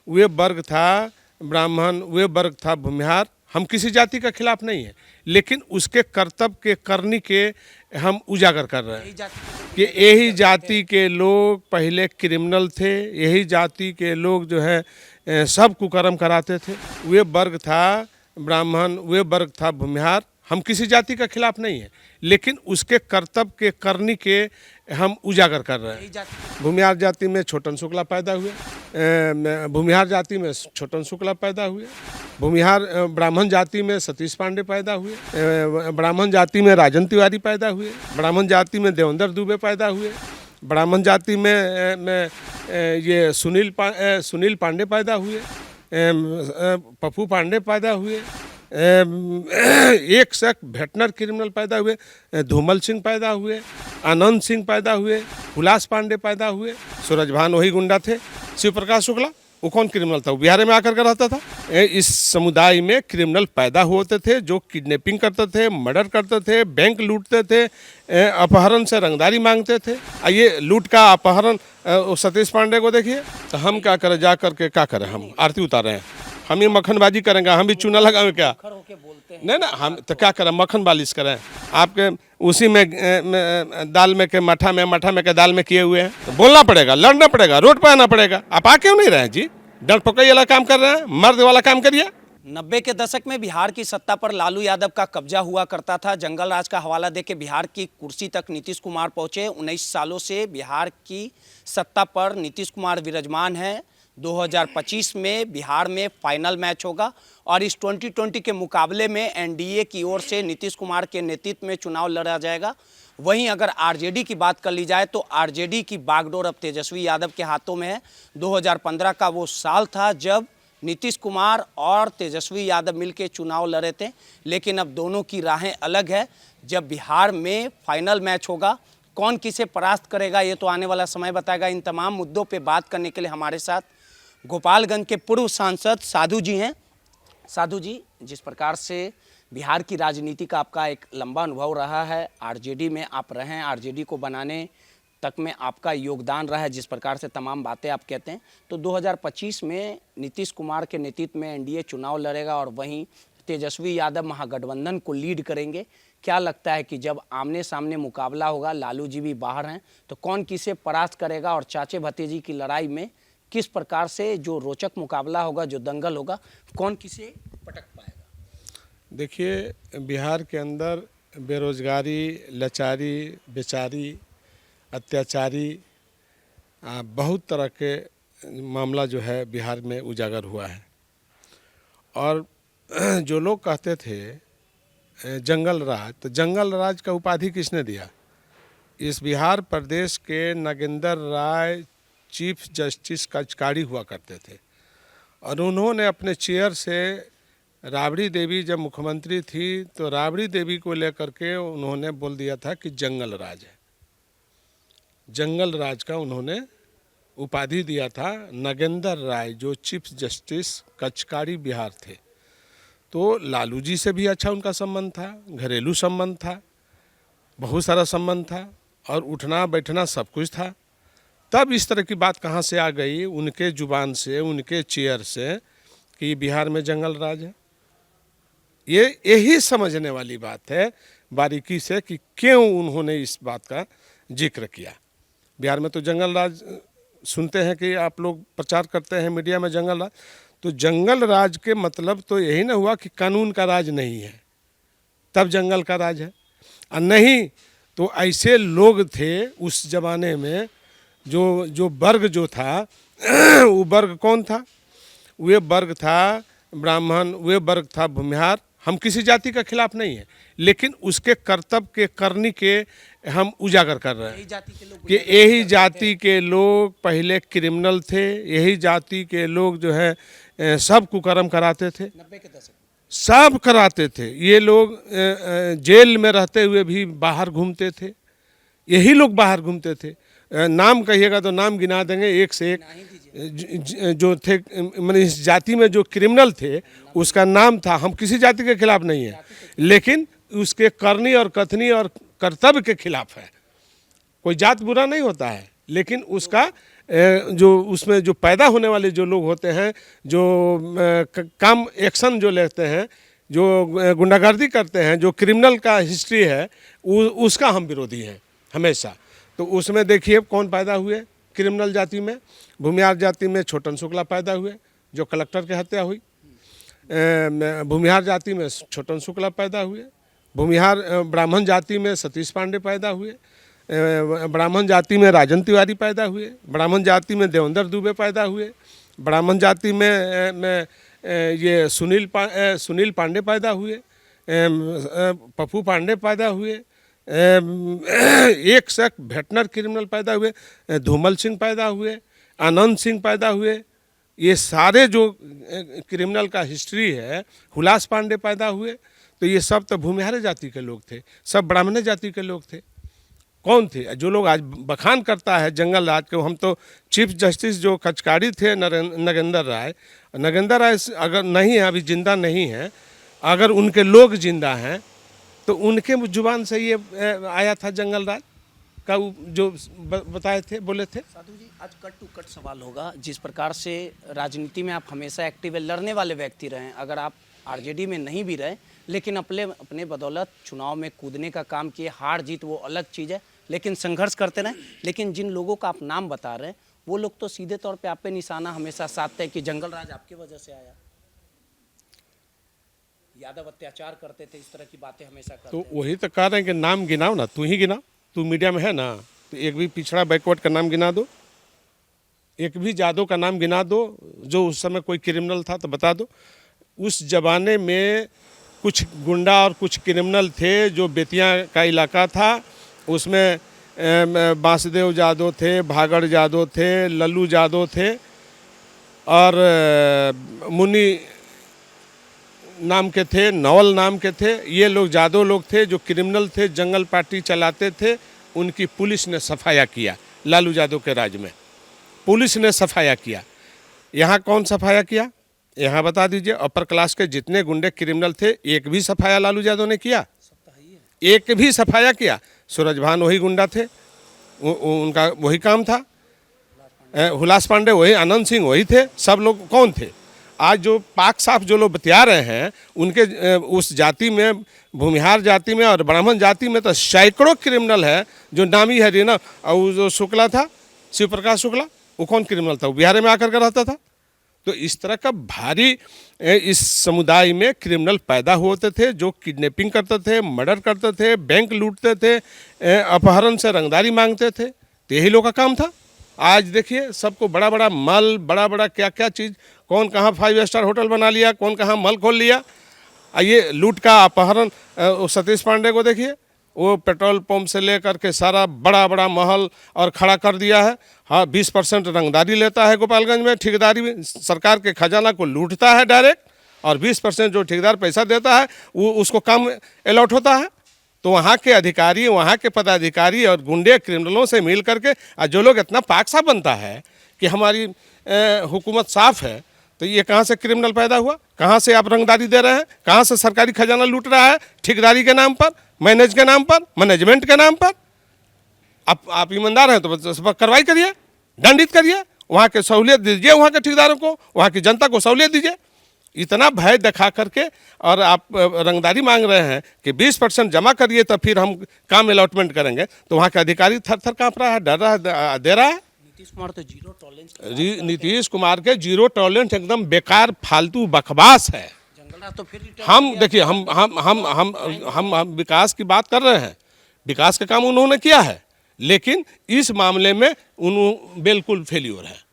वे वर्ग था ब्राह्मण, वे वर्ग था भूमिहार। हम किसी जाति के खिलाफ नहीं है, लेकिन उसके कर्तव्य के करनी के हम उजागर कर रहे हैं कि यही जाति के लोग पहले क्रिमिनल थे, यही जाति के लोग जो है सब कुकर्म कराते थे। वे वर्ग था ब्राह्मण, वे वर्ग था भूमिहार। हम किसी जाति के खिलाफ नहीं है, लेकिन उसके कर्तव्य के करनी के हम उजागर कर रहे हैं। भूमिहार जाति में छोटन शुक्ला पैदा हुए, भूमिहार जाति में छोटन शुक्ला पैदा हुए, भूमिहार ब्राह्मण जाति में सतीश पांडे पैदा हुए, ब्राह्मण जाति में राजन तिवारी पैदा हुए, ब्राह्मण जाति में देवेंद्र दुबे पैदा हुए, ब्राह्मण जाति में ये सुनील पांडे पैदा हुए, पप्पू पांडे पैदा हुए, एक से भेटनर क्रिमिनल पैदा हुए, धूमल सिंह पैदा हुए, आनंद सिंह पैदा हुए, हुलास पांडे पैदा हुए। सूरजभान वही गुंडा थे। शिव प्रकाश शुक्ला वो कौन क्रिमिनल था? वो बिहार में आकर के रहता था। इस समुदाय में क्रिमिनल पैदा होते थे जो किडनैपिंग करते थे, मर्डर करते थे, बैंक लूटते थे, अपहरण से रंगदारी मांगते थे। ये लूट का अपहरण सतीश पांडे को देखिए। तो हम क्या करें, जा करके क्या करें? हम आरती उतारे हैं, हम ये मक्खनबाजी करेंगे, हम भी चूना लगाएंगे क्या? नहीं ना, हम तो क्या करें, मक्खन बालिश करें? आपके उसी में दाल में के मठा में के दाल में किए हुए हैं। तो बोलना पड़ेगा, लड़ना पड़ेगा, रोड पर आना पड़ेगा। आप आ क्यों नहीं रहे हैं जी? डर पकड़ वाला काम कर रहे हैं, मर्द वाला काम करिए। 90 के दशक में बिहार की सत्ता पर लालू यादव का कब्जा हुआ करता था। जंगल राज का हवाला देके बिहार की कुर्सी तक नीतीश कुमार पहुंचे। 19 सालों से बिहार की सत्ता पर नीतीश कुमार विराजमान हैं। 2025 में बिहार में फाइनल मैच होगा और इस 2020 के मुकाबले में एनडीए की ओर से नीतीश कुमार के नेतृत्व में चुनाव लड़ा जाएगा। वहीं अगर आरजेडी की बात कर ली जाए तो आरजेडी की बागडोर अब तेजस्वी यादव के हाथों में है। 2015 का वो साल था जब नीतीश कुमार और तेजस्वी यादव मिलकर चुनाव लड़े थे, लेकिन अब दोनों की राहें अलग है। जब बिहार में फाइनल मैच होगा, कौन किसे परास्त करेगा ये तो आने वाला समय बताएगा। इन तमाम मुद्दों पे बात करने के लिए हमारे साथ गोपालगंज के पूर्व सांसद साधु जी हैं। साधु जी, जिस प्रकार से बिहार की राजनीति का आपका एक लंबा अनुभव रहा है, आरजेडी में आप रहे हैं, आरजेडी को बनाने तक में आपका योगदान रहा है, जिस प्रकार से तमाम बातें आप कहते हैं, तो 2025 में नीतीश कुमार के नेतृत्व में एनडीए चुनाव लड़ेगा और वहीं तेजस्वी यादव महागठबंधन को लीड करेंगे। क्या लगता है कि जब आमने सामने मुकाबला होगा, लालू जी भी बाहर हैं, तो कौन किसे परास्त करेगा और चाचे भतीजी की लड़ाई में किस प्रकार से जो रोचक मुकाबला होगा, जो दंगल होगा, कौन किसे पटक पाएगा? देखिए, बिहार के अंदर बेरोजगारी, लाचारी, बेचारी, अत्याचारी, बहुत तरह के मामला जो है बिहार में उजागर हुआ है। और जो लोग कहते थे जंगल राज, तो जंगल राज का उपाधि किसने दिया? इस बिहार प्रदेश के नागेंद्र राय चीफ जस्टिस कचकारी हुआ करते थे और उन्होंने अपने चेयर से राबड़ी देवी जब मुख्यमंत्री थी तो राबड़ी देवी को लेकर के उन्होंने बोल दिया था कि जंगल राज है। जंगल राज का उन्होंने उपाधि दिया था नागेंद्र राय जो चीफ जस्टिस कचकारी बिहार थे। तो लालू जी से भी अच्छा उनका संबंध था, घरेलू संबंध था, बहुत सारा संबंध था और उठना बैठना सब कुछ था। तब इस तरह की बात कहाँ से आ गई उनके जुबान से, उनके चेयर से, कि बिहार में जंगल राज है? यही समझने वाली बात है बारीकी से कि क्यों उन्होंने इस बात का जिक्र किया। बिहार में तो जंगल राज सुनते हैं कि आप लोग प्रचार करते हैं मीडिया में जंगल राज, तो जंगल राज के मतलब तो यही ना हुआ कि कानून का राज नहीं है, तब जंगल का राज है। और नहीं तो ऐसे लोग थे उस जमाने में जो वर्ग जो था वो वर्ग कौन था? वे वर्ग था ब्राह्मण, वे वर्ग था भूमिहार। हम किसी जाति के खिलाफ नहीं है, लेकिन उसके कर्तव्य के करनी के हम उजागर कर रहे हैं कि यही जाति के लोग पहले क्रिमिनल थे, यही जाति के लोग जो है सब कुकर्म कराते थे, 90 के दशक सब कराते थे। ये लोग जेल में रहते हुए भी बाहर घूमते थे, यही लोग बाहर घूमते थे। नाम कहिएगा तो नाम गिना देंगे एक से एक जो थे, मैंने इस जाति में जो क्रिमिनल थे उसका नाम था। हम किसी जाति के खिलाफ नहीं है, लेकिन उसके करनी और कथनी और कर्तव्य के खिलाफ है। कोई जात बुरा नहीं होता है, लेकिन उसका जो उसमें जो पैदा होने वाले जो लोग होते हैं, जो काम एक्शन जो लेते हैं, जो गुंडागर्दी करते हैं, जो क्रिमिनल का हिस्ट्री है, उसका हम विरोधी हैं हमेशा। तो उसमें देखिए कौन पैदा हुए क्रिमिनल जाति में, भूमिहार जाति में छोटन शुक्ला पैदा हुए जो कलेक्टर की हत्या हुई। भूमिहार जाति में छोटन शुक्ला पैदा हुए। भूमिहार ब्राह्मण जाति में सतीश पांडे पैदा हुए। ब्राह्मण जाति में राजन तिवारी पैदा हुए। ब्राह्मण जाति में देवेंद्र दुबे पैदा हुए। ब्राह्मण जाति में ये सुनील पांडे पैदा हुए। पप्पू पांडे पैदा हुए। एक से एक भेटनर क्रिमिनल पैदा हुए। धूमल सिंह पैदा हुए। आनंद सिंह पैदा हुए। ये सारे जो क्रिमिनल का हिस्ट्री है, हुलास पांडे पैदा हुए। तो ये सब तो भूमिहार जाति के लोग थे, सब ब्राह्मण जाति के लोग थे। कौन थे जो लोग आज बखान करता है जंगल राज के? हम तो चीफ जस्टिस जो कचकारी थे नगेंद्र राय अगर नहीं है, अभी जिंदा नहीं है, अगर उनके लोग जिंदा हैं तो उनके जुबान से ये आया था जंगल राज का जो बताए थे, बोले थे। साधु जी, आज कट टू कट सवाल होगा। जिस प्रकार से राजनीति में आप हमेशा एक्टिव है, लड़ने वाले व्यक्ति रहे, अगर आप आरजेडी में नहीं भी रहे लेकिन अपने बदौलत चुनाव में कूदने का काम किए, हार जीत वो अलग चीज़ है, लेकिन संघर्ष करते रहे। लेकिन जिन लोगों का आप नाम बता रहे हैं वो लोग तो सीधे तौर पे आप पे निशाना हमेशा साधते हैं कि जंगल राज आपकी वजह से आया, यादव अत्याचार करते थे, इस तरह की बातें हमेशा करते तो वही तो कह रहे हैं कि नाम गिनाओ ना, तू ही गिना, तू मीडिया में है ना, तो एक भी पिछड़ा बैकवर्ड का नाम गिना दो, एक भी जादव का नाम गिना दो जो उस समय कोई क्रिमिनल था तो बता दो। उस जमाने में कुछ गुंडा और कुछ क्रिमिनल थे। जो बेतिया का इलाका था उसमें बांसदेव जादव थे, भागड़ जादव थे, लल्लू जादव थे और मुनि नाम के थे, नवल नाम के थे। ये लोग जादव लोग थे जो क्रिमिनल थे, जंगल पार्टी चलाते थे। उनकी पुलिस ने सफाया किया। लालू यादव के राज में पुलिस ने सफाया किया। यहाँ कौन सफाया किया? यहाँ बता दीजिए। अपर क्लास के जितने गुंडे क्रिमिनल थे, एक भी सफाया लालू यादव ने किया? एक भी सफाया किया? सूरज भान वही गुंडा थे, उनका वही काम था। हुलास पांडे वही, आनंद सिंह वही थे। सब लोग कौन थे? आज जो पाक साफ जो लोग बतिया रहे हैं उनके उस जाति में, भूमिहार जाति में और ब्राह्मण जाति में तो सैकड़ों क्रिमिनल है जो नामी है ना। और जो शुक्ला था, शिव प्रकाश शुक्ला, वो कौन क्रिमिनल था? वो बिहार में आकर के रहता था। तो इस तरह का भारी इस समुदाय में क्रिमिनल पैदा होते थे जो किडनैपिंग करते थे, मर्डर करते थे, बैंक लूटते थे, अपहरण से रंगदारी मांगते थे। तो यही लोग का काम था। आज देखिए सबको बड़ा बड़ा मल, बड़ा बड़ा क्या क्या चीज़, कौन कहाँ 5 स्टार होटल बना लिया, कौन कहाँ मल खोल लिया। ये लूट का अपहरण, सतीश पांडे को देखिए, वो पेट्रोल पंप से लेकर के सारा बड़ा बड़ा महल और खड़ा कर दिया है। हाँ, 20% रंगदारी लेता है गोपालगंज में। ठेकेदारी में सरकार के खजाना को लूटता है डायरेक्ट, और 20% जो ठेकेदार पैसा देता है वो उसको काम अलॉट होता है। तो वहाँ के अधिकारी, वहाँ के पदाधिकारी और गुंडे क्रिमिनलों से मिल करके जो लोग इतना पाक साफ बनता है कि हमारी हुकूमत साफ है, तो ये कहाँ से क्रिमिनल पैदा हुआ? कहाँ से आप रंगदारी दे रहे हैं? कहाँ से सरकारी खजाना लूट रहा है? ठेकेदारी के नाम पर, मैनेज के नाम पर, मैनेजमेंट के नाम पर। आप ईमानदार हैं तो बस कार्रवाई करिए, दंडित करिए, वहाँ के सहूलियत दीजिए, वहाँ के ठेकेदारों को, वहाँ की जनता को सहूलियत दीजिए। इतना भय दिखा करके और आप रंगदारी मांग रहे हैं कि 20% जमा करिए तो फिर हम काम अलॉटमेंट करेंगे। तो वहाँ के अधिकारी थर थर काँप रहा है, डर रहा है, दे रहा है। नीतीश कुमार तो जीरो टॉलरेंस, नीतीश कुमार के जीरो टॉलरेंस एकदम बेकार फालतू बकवास है। तो फिर हम देखिए, हम विकास की बात कर रहे हैं, विकास का काम उन्होंने किया है, लेकिन इस मामले में उन्होंने बिल्कुल फेल्योर है।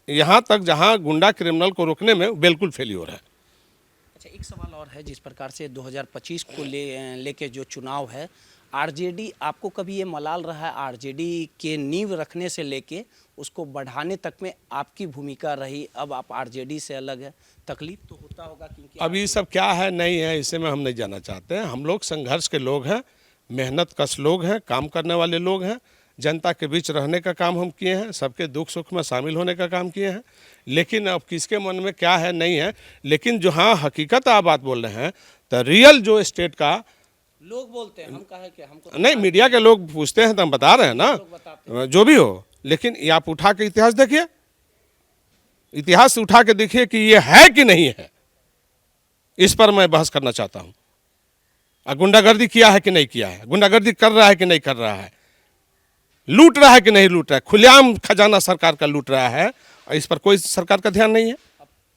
यहाँ तक जहाँ गुंडा क्रिमिनल को रोकने में बिल्कुल फेल्योर है। अच्छा, एक सवाल और है। जिस प्रकार से 2025 को लेके जो चुनाव है, आरजेडी, आपको कभी ये मलाल रहा है आरजेडी के नींव रखने से लेके उसको बढ़ाने तक में आपकी भूमिका रही? अब आप आरजेडी से अलग है, तकलीफ तो होता होगा क्योंकि अब ये सब क्या है नहीं है, इसे में हम नहीं जानना चाहते हैं। हम लोग संघर्ष के लोग हैं, मेहनत कश लोग हैं, काम करने वाले लोग हैं। जनता के बीच रहने का काम हम किए हैं, सबके दुख सुख में शामिल होने का काम किए हैं। लेकिन अब किसके मन में क्या है नहीं है, लेकिन जो हाँ हकीकत आप बात बोल रहे हैं, तो रियल जो स्टेट का लोग बोलते हैं, हम कहा कि हमको नहीं, मीडिया के लोग पूछते हैं तो हम बता रहे हैं ना, जो भी हो। लेकिन ये आप उठा के इतिहास देखिए, इतिहास उठा के देखिए कि ये है कि नहीं है। इस पर मैं बहस करना चाहता हूं। गुंडागर्दी किया है कि नहीं किया है, गुंडागर्दी कर रहा है कि नहीं कर रहा है, लूट रहा है कि नहीं लूट रहा है, खुलेआम खजाना सरकार का लूट रहा है, और इस पर कोई सरकार का ध्यान नहीं है।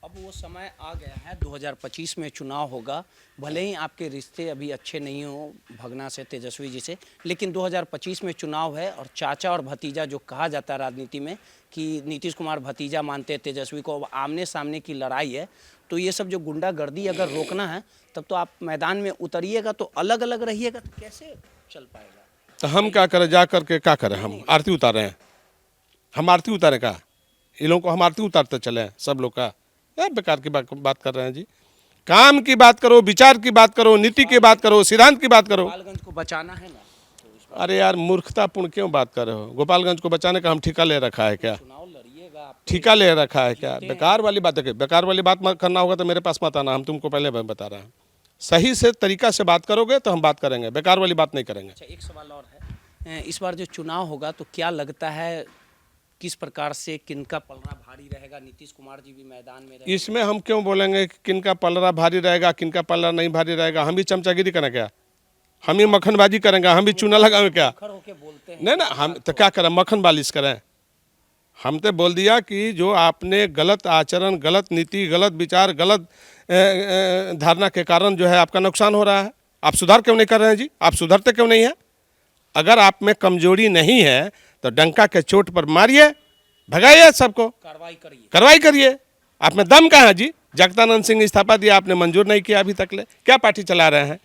अब वो समय आ गया है, 2025 में चुनाव होगा। भले ही आपके रिश्ते अभी अच्छे नहीं हो भगना से, तेजस्वी जी से, लेकिन 2025 में चुनाव है और चाचा और भतीजा जो कहा जाता है राजनीति में कि नीतीश कुमार भतीजा मानते हैं तेजस्वी को, अब आमने सामने की लड़ाई है। तो ये सब जो गुंडागर्दी अगर रोकना है तब तो आप मैदान में उतरिएगा, तो अलग अलग रहिएगा तो कैसे चल पाएगा? तो हम क्या करें, जा करके क्या करें, हम आरती उतारे हैं, हम आरती उतारे का, इन लोगों को हम आरती उतारते चले सब लोग का। बेकार की बात कर रहे हैं जी। काम की बात करो, विचार की बात करो, नीति की बात करो, सिद्धांत की बात करो। गोपालगंज को बचाना है ना, तो अरे यार मूर्खतापूर्ण क्यों बात कर रहे हो? गोपालगंज को बचाने का हम ठेका ले रखा है क्या? चुनाव लड़िएगा आप। ठेका ले रखा है क्या? बेकार वाली बात है। बेकार वाली बात मत करना होगा तो मेरे पास मत आना, हम तुमको पहले बता रहे हैं। सही से तरीका से बात करोगे तो हम बात करेंगे, बेकार वाली बात नहीं करेंगे। अच्छा, एक सवाल और है, इस बार जो चुनाव होगा तो क्या लगता है किस प्रकार से किनका पलड़ा भारी रहेगा? नीतीश कुमार जी भी मैदान में रहेंगे। इसमें हम क्यों बोलेंगे कि किनका पलड़ा भारी रहेगा, किनका पलड़ा नहीं भारी रहेगा? हम भी चमचागिरी करें क्या? हम ही मक्खनबाजी करेंगे? हम भी चूना लगाएंगे क्या? खर होके बोलते हैं नहीं ना, हम तो क्या करें, मक्खन बालिश करें? हम तो बोल दिया कि जो आपने गलत आचरण, गलत नीति, गलत विचार, गलत धारणा के कारण जो है आपका नुकसान हो रहा है। आप सुधार क्यों नहीं कर रहे हैं जी? आप सुधरते क्यों नहीं हैं? अगर आप में कमजोरी नहीं है तो डंका के चोट पर मारिए, भगाइए सबको, कार्रवाई करिए। आप में दम कहाँ है जी? जगदानंद सिंह इस्तीफा दिया, आपने मंजूर नहीं किया अभी तक ले। क्या पार्टी चला रहे हैं?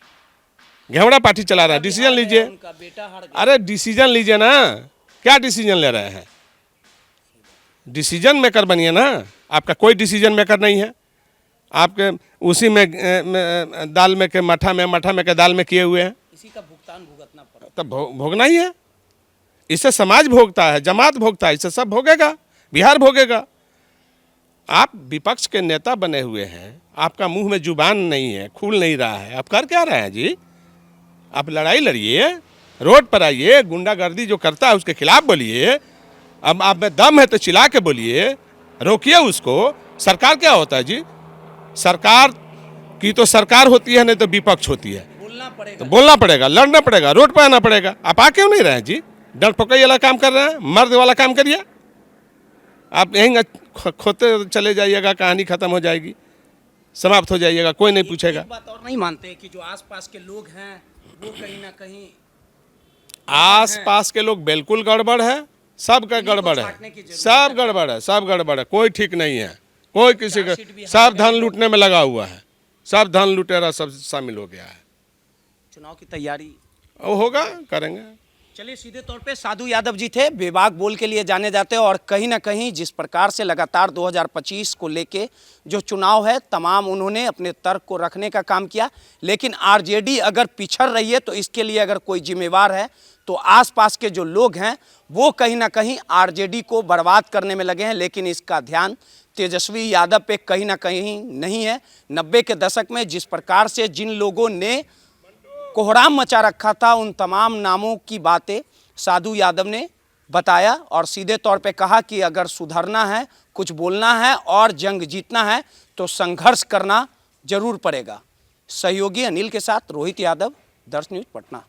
घेवड़ा पार्टी चला रहा है। डिसीजन लीजिए। अरे डिसीजन लीजिए ना, क्या डिसीजन ले रहे हैं? डिसीजन मेकर बनिए ना। आपका कोई डिसीजन मेकर नहीं है, आपके उसी में दाल में के मठा में के दाल में किए हुए हैं। इसी का भुगतान भुगतना पड़ा, तब भोगना ही है। इससे समाज भोगता है, जमात भोगता है, इससे सब भोगेगा, बिहार भोगेगा। आप विपक्ष के नेता बने हुए हैं, आपका मुंह में जुबान नहीं है, खुल नहीं रहा है, आप कर क्या रहे हैं जी? आप लड़ाई लड़िए, रोड पर आइए, गुंडागर्दी जो करता है उसके खिलाफ बोलिए। अब आप में दम है तो चिल्ला के बोलिए, रोकिए उसको। सरकार क्या होता है जी? सरकार की तो सरकार होती है, नहीं तो विपक्ष होती है। बोलना पड़ेगा, तो बोलना पड़ेगा, लड़ना पड़ेगा, रोड पर आना पड़ेगा। आप आ क्यों नहीं रहे हैं जी? डर पकड़ वाला काम कर रहे हैं, मर्द वाला काम करिए। आप यहीं खोते चले जाइएगा, कहानी खत्म हो जाएगी, समाप्त हो जाइएगा, कोई नहीं पूछेगा। एक बात और नहीं मानते कि जो आसपास के लोग हैं वो कहीं ना कहीं आसपास के लोग बिल्कुल गड़बड़ है, सबका गड़बड़ है, सब गड़बड़ है, सब गड़बड़ है, कोई ठीक नहीं है, कोई किसी का। सब धन लूटने में लगा हुआ है, सब धन लुटेरा सब शामिल हो गया है। चुनाव की तैयारी वो होगा, करेंगे। चलिए, सीधे तौर पे साधु यादव जी थे, बेबाक बोल के लिए जाने जाते हैं, और कहीं ना कहीं जिस प्रकार से लगातार 2025 को लेके जो चुनाव है तमाम उन्होंने अपने तर्क को रखने का काम किया। लेकिन आरजेडी अगर पिछड़ रही है तो इसके लिए अगर कोई जिम्मेवार है तो आसपास के जो लोग हैं वो कहीं ना कहीं आरजेडी को बर्बाद करने में लगे हैं। लेकिन इसका ध्यान तेजस्वी यादव पे कहीं ना कहीं नहीं है। 90 के दशक में जिस प्रकार से जिन लोगों ने कोहराम मचा रखा था, उन तमाम नामों की बातें साधु यादव ने बताया और सीधे तौर पे कहा कि अगर सुधरना है, कुछ बोलना है और जंग जीतना है तो संघर्ष करना जरूर पड़ेगा। सहयोगी अनिल के साथ रोहित यादव, दर्श न्यूज पटना।